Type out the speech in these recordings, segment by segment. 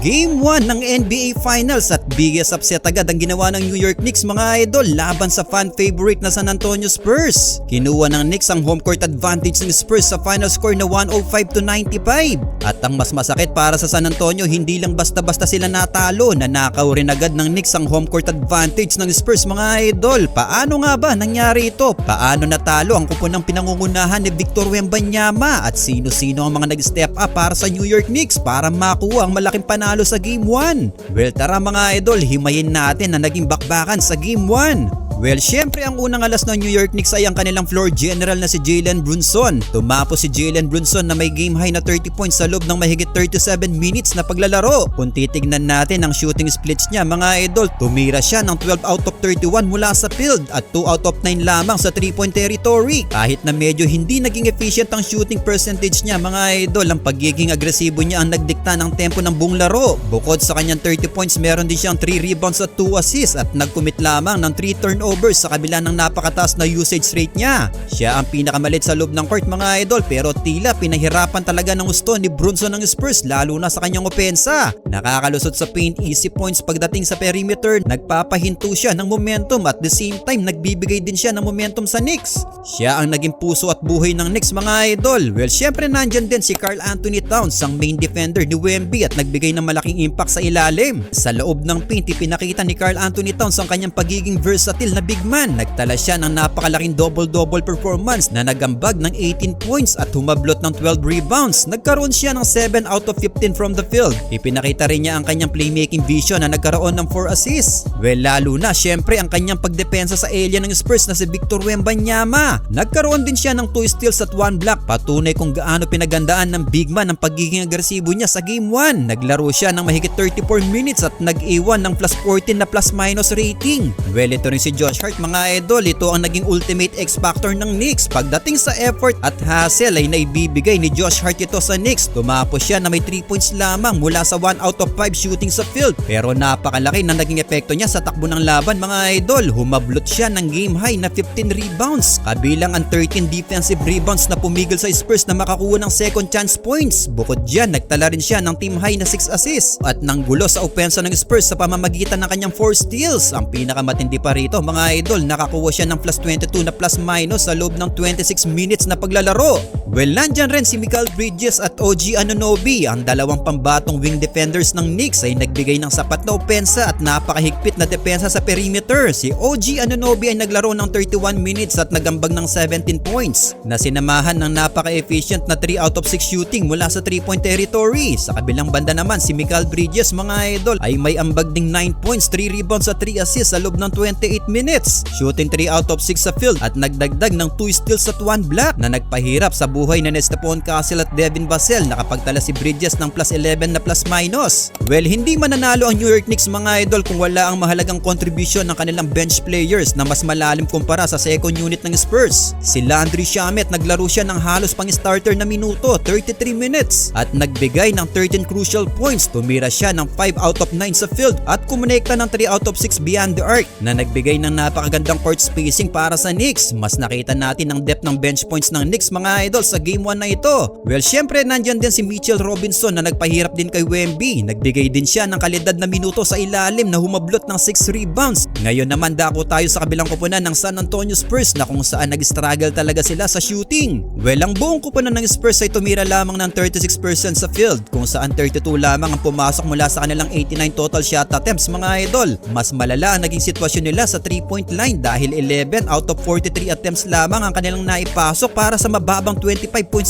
Game 1 ng NBA Finals at biggest upset agad ang ginawa ng New York Knicks mga idol laban sa fan favorite na San Antonio Spurs. Kinuha ng Knicks ang home court advantage ng Spurs sa final score na 105-95. At ang mas masakit para sa San Antonio, hindi lang basta-basta sila natalo, nanakaw rin agad ng Knicks ang home court advantage ng Spurs mga idol. Paano nga ba nangyari ito? Paano natalo ang kupunang pinangungunahan ni Victor Wembanyama at sino-sino ang mga nag-step up para sa New York Knicks para makuha ang malaking panalo sa Game 1? Well, tara mga idol, himayin natin na naging bakbakan sa Game 1. Well, syempre ang unang alas ng New York Knicks ay ang kanilang floor general na si Jalen Brunson. Tumapos si Jalen Brunson na may game high na 30 points sa loob ng mahigit 37 minutes na paglalaro. Kung titignan natin ang shooting splits niya mga idol, tumira siya ng 12 out of 31 mula sa field at 2 out of 9 lamang sa 3-point territory. Kahit na medyo hindi naging efficient ang shooting percentage niya mga idol, ang pagiging agresibo niya ang nagdikta ng tempo ng buong laro. Bukod sa kanyang 30 points, meron din siyang 3 rebounds at 2 assists at nag-commit lamang ng 3 turnovers sa kabila ng napakataas na usage rate niya. Siya ang pinakamalit sa loob ng court mga idol, pero tila pinahirapan talaga ng gusto ni Brunson ng Spurs lalo na sa kanyang opensa. Nakakalusot sa paint, easy points pagdating sa perimeter, nagpapahinto siya ng momentum at the same time nagbibigay din siya ng momentum sa Knicks. Siya ang naging puso at buhay ng Knicks mga idol. Well, syempre nandyan din si Karl Anthony Towns, ang main defender ni Wemby at nagbigay ng malaking impact sa ilalim. Sa loob ng paint, ipinakita ni Karl Anthony Towns ang kanyang pagiging versatile na big man. Nagtala siya ng napakalaking double-double performance na nagambag ng 18 points at humablot ng 12 rebounds. Nagkaroon siya ng 7 out of 15 from the field. Ipinakita rin niya ang kanyang playmaking vision na nagkaroon ng 4 assists. Well, lalo na syempre ang kanyang pagdepensa sa alien ng Spurs na si Victor Wembanyama. Nagkaroon din siya ng 2 steals at 1 block. Patunay kung gaano pinagandaan ng big man ang pagiging agresibo niya sa Game 1. Naglaro siya ng mahigit 34 minutes at nag-iwan ng plus 14 na plus-minus rating. Well, ito rin si Josh Hart mga idol, ito ang naging ultimate X-factor ng Knicks. Pagdating sa effort at hustle ay naibibigay ni Josh Hart ito sa Knicks. Tumapos siya na may 3 points lamang mula sa 1 out of 5 shooting sa field, pero napakalaki na naging epekto niya sa takbo ng laban mga idol. Humablot siya ng game high na 15 rebounds, kabilang ang 13 defensive rebounds na pumigil sa Spurs na makakuha ng second chance points. Bukod dyan, nagtala rin siya ng team high na 6 assists at nanggulo sa opensa ng Spurs sa pamamagitan ng kanyang 4 steals. Ang pinakamatindi pa rito mga idol, nakakuha siya ng plus 22 na plus minus sa loob ng 26 minutes na paglalaro. Well, nandyan rin si Mikal Bridges at OG Anunoby. Ang dalawang pambatong wing defenders ng Knicks ay nagbigay ng sapat na opensa at napakahigpit na depensa sa perimeter. Si OG Anunoby ay naglaro ng 31 minutes at nagambag ng 17 points na sinamahan ng napaka-efficient na 3 out of 6 shooting mula sa 3-point territory. Sa kabilang banda naman, si Mikal Bridges mga idol ay may ambag ding 9 points, 3 rebounds at 3 assists sa loob ng 28 minutes. Shooting 3 out of 6 sa field at nagdagdag ng 2 steals at 1 block na nagpahirap sa buhay na Stephon Castle at Devin Vassell. Nakapagtala si Bridges ng plus 11 na plus minus. Well, hindi mananalo ang New York Knicks mga idol kung wala ang mahalagang contribution ng kanilang bench players na mas malalim kumpara sa second unit ng Spurs. Si Landry Shamet naglaro siya ng halos pang starter na minuto, 33 minutes at nagbigay ng 13 crucial points. Tumira siya ng 5 out of 9 sa field at kumonekta ng 3 out of 6 beyond the arc na nagbigay ng napakagandang court spacing para sa Knicks. Mas nakita natin ang depth ng bench points ng Knicks mga idol sa Game 1 na ito. Well, syempre nandyan din si Mitchell Robinson na nagpahirap din kay Wemby. Nagbigay din siya ng kalidad na minuto sa ilalim na humablot ng 6 rebounds. Ngayon naman dako tayo sa kabilang kupunan ng San Antonio Spurs na kung saan nag-struggle talaga sila sa shooting. Well, ang buong kupunan ng Spurs ay tumira lamang ng 36% sa field, kung saan 32 lamang ang pumasok mula sa kanilang 89 total shot attempts mga idol. Mas malala ang naging sitwasyon nila sa 3-point line dahil 11 out of 43 attempts lamang ang kanilang naipasok para sa mababang 25.6%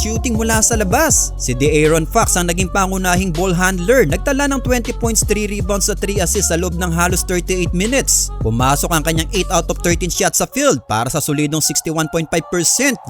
shooting mula sa labas. Si De'Aaron Fox ang naging pangunahing ball handler. Nagtala ng 20 points, 3 rebounds at 3 assists sa loob ng halos 38 minutes. Pumasok ang kanyang 8 out of 13 shots sa field para sa solidong 61.5%.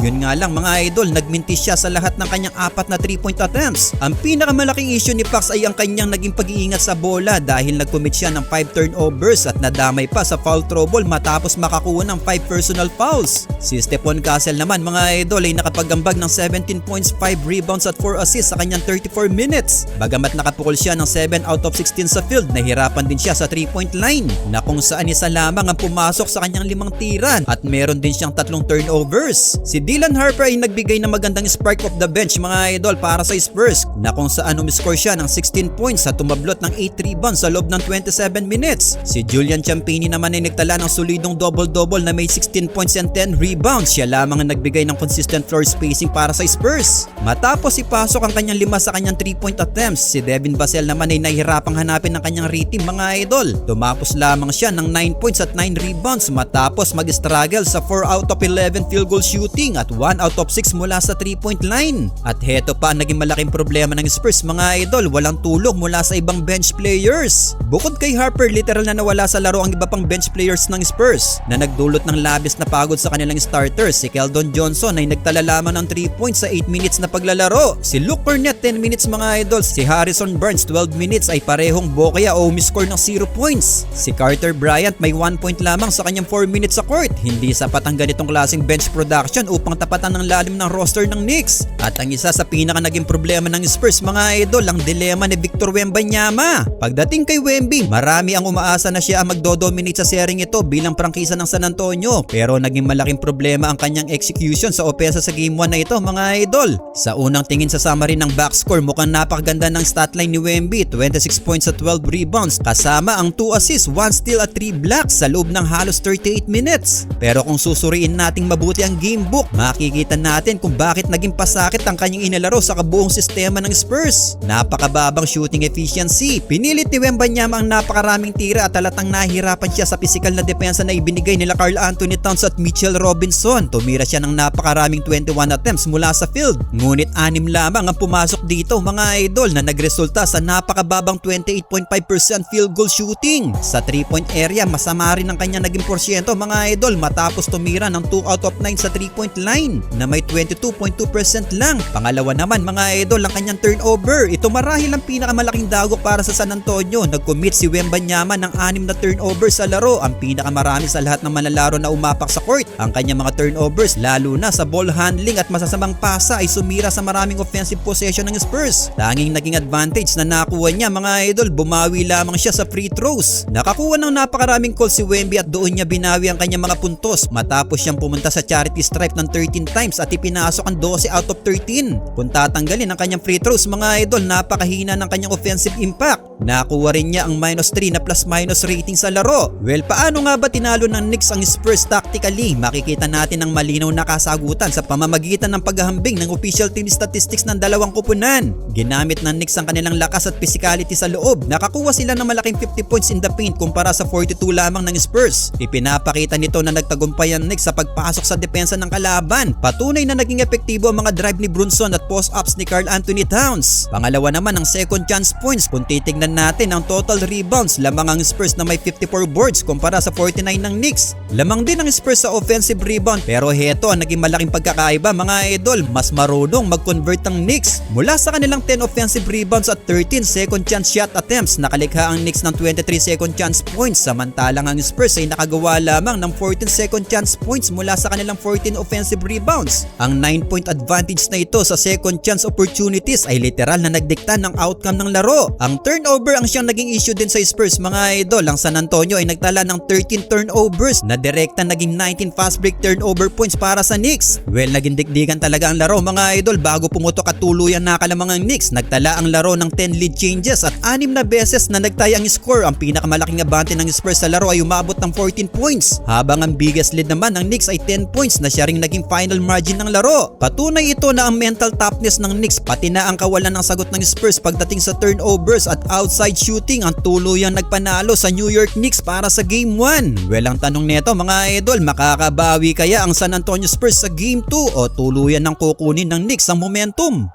Yun nga lang mga idol, nagmintis siya sa lahat ng kanyang 4 na 3-point attempts. Ang pinakamalaking issue ni Fox ay ang kanyang naging pag-iingat sa bola dahil nag-commit siya ng 5 turnovers at nadamay pa sa foul trouble matapos makakuha ng 5 personal fouls. Si Stephon Castle naman mga idol ay nakapagambag ng 17 points, 5 rebounds at 4 assists sa kanyang 34 minutes. Bagamat nakapukol siya ng 7 out of 16 sa field, nahirapan din siya sa 3-point line na kung saan isa lamang ang pumasok sa kanyang 5 tiran at meron din siyang 3 turnovers. Si Dylan Harper ay nagbigay ng magandang spark of the bench mga idol para sa Spurs na kung saan umiscore siya ng 16 points sa tumablot ng 8 rebounds sa loob ng 27 minutes. Si Julian Champagnie naman ay nagtala ng solidong double-double na may 16 points and 10 rebounds. Siya lamang ang nagbigay ng consistent floor spacing para sa Spurs. Matapos ipasok ang kanyang 5 sa kanyang 3-point attempts, si Devin Vassell naman ay nahihirapang hanapin ng kanyang rating mga idol. Tumapos lamang siya ng 9 points at 9 rebounds matapos mag-struggle sa 4 out of 11 field goal shooting at 1 out of 6 mula sa 3-point line. At heto pa ang naging malaking problema ng Spurs mga idol, walang tulong mula sa ibang bench players. Bukod kay Harper, literal na nawala sa laro ang iba pang bench players ng Spurs na nagdulot ng labis na pagod sa kanilang starters. Si Keldon Johnson ay nagtala lamang ng 3 points sa 8 minutes na paglalaro. Si Luke Cornett 10 minutes mga idol. Si Harrison Barnes 12 minutes ay parehong bokya o umiscore ng 0 points. Si Carter Bryant may 1 point lamang sa kanyang 4 minutes sa court. Hindi sapat ang ganitong klaseng bench production upang tapatan ng lalim ng roster ng Knicks. At ang isa sa pinaka naging problema ng Spurs mga idol, ang dilema ni Victor Wembanyama. Pagdating kay Wemby, marami ang umaasa na siya ang magdodominate sa seryeng ito bilang prangkisa ng San Antonio. Pero naging malaking problema ang kanyang execution sa opensa sa game 1 na ito mga idol. Sa unang tingin sa summary ng box score, mukhang napakaganda ng statline ni Wemby, 26 points at 12 rebounds kasama ang 2 assists, 1 steal at 3 blocks sa loob ng halos 38 minutes. Pero kung susuriin nating mabuti ang gamebook, makikita natin kung bakit naging pasakit ang kanyang inilaro sa kabuong sistema ng Spurs. Napakababang shooting efficiency. Pinilit ni Wembanyama ang napakaraming tira at talatang nahihirapan siya sa pisikal na depensa na ibinigay nila Karl Anthony Towns at Mitchell Robinson. Tumira siya ng napakaraming 21 attempts mula sa field. Ngunit 6 lamang ang pumasok dito mga idol na nagresulta sa napakababang 28.5% field goal shooting. Sa 3-point area, masama rin ang kanya naging porsyento mga idol matapos tumira ng 2 out of 9 sa 3-point line na may 22.2% lang. Pangalawa naman mga idol ang kanyang turnover. Ito marahil ang pinakamalaking dagok para sa San Antonio. Nag-commit si Wembanyama ng 6 na turnover sa laro, ang pinakamarami sa lahat ng manlalaro na umapak sa court. Ang kanyang mga turnovers lalo na sa ball handling at masasamang pasa ay sumira sa maraming offensive possession ng Spurs. Tanging naging advantage na nakuha niya mga idol, bumawi lamang siya sa free throws. Nakakuha ng napakaraming calls si Wemby at doon niya binawi ang kanyang mga puntos matapos siyang pumunta sa charity stripe ng 13 times at ipinasok ang 12 out of 13. Kung tatanggalin ang kanyang free throws mga idol, napakahina ng kanyang offensive impact. Nakuha rin niya ang -3 na plus-minus rating sa laro. Well, paano nga ba tinalo ng Knicks ang Spurs tactically? Makikita natin ang malinaw na kasagutan sa pamamagitan ng paghahambing ng official team statistics ng dalawang kupunan. Ginamit ng Knicks ang kanilang lakas at physicality sa loob. Nakakuha sila ng malaking 50 points in the paint kumpara sa 42 lamang ng Spurs. Ipinapakita nito na nagtagumpay ang Knicks sa pagpasok sa depensa ng kalaban. Patunay na naging epektibo ang mga drive ni Brunson at post-ups ni Karl Anthony Towns. Pangalawa naman ang second chance points. Kung titignan natin ang total rebounds, lamang ang Spurs na may 54 boards kumpara sa 49 ng Knicks. Lamang din ang Spurs sa offensive rebound, pero heto ang naging malaking pagkakaiba mga idol, mas marunong mag-convert ang Knicks. Mula sa kanilang 10 offensive rebounds at 13 second chance shot attempts, nakalikha ang Knicks ng 23 second chance points, samantalang ang Spurs ay nakagawa lamang ng 14 second chance points mula sa kanilang 14 offensive rebounds. Ang 9-point advantage na ito sa second chance opportunities ay literal na nagdikta ng outcome ng laro. Ang turnover ang siyang naging issue din sa Spurs mga idol. Ang San Antonio ay nagtala ng 13 turnovers na direkta naging 19 fast break turnover points para sa Knicks. Well, naging dikdikan talaga ang laro mga idol bago pumutok at tuluyan nakalamang ang Knicks. Nagtala ang laro ng 10 lead changes at 6 na beses na nagtaya ang score. Ang pinakamalaking abante ng Spurs sa laro ay umabot ng 14 points, habang ang biggest lead naman ng Knicks ay 10 points na siya ring naging final margin ng laro. Patunay ito na ang mental toughness ng Knicks pati na ang kawalan ng sagot ng Spurs pagdating sa turnovers at outside shooting ang tuluyang nagpanalo sa New York Knicks para sa Game 1. Well, ang tanong nito mga idol, makakabawi kaya ang San Antonio Spurs sa Game 2 o tuluyan ng kukunin ng Knicks ang momentum?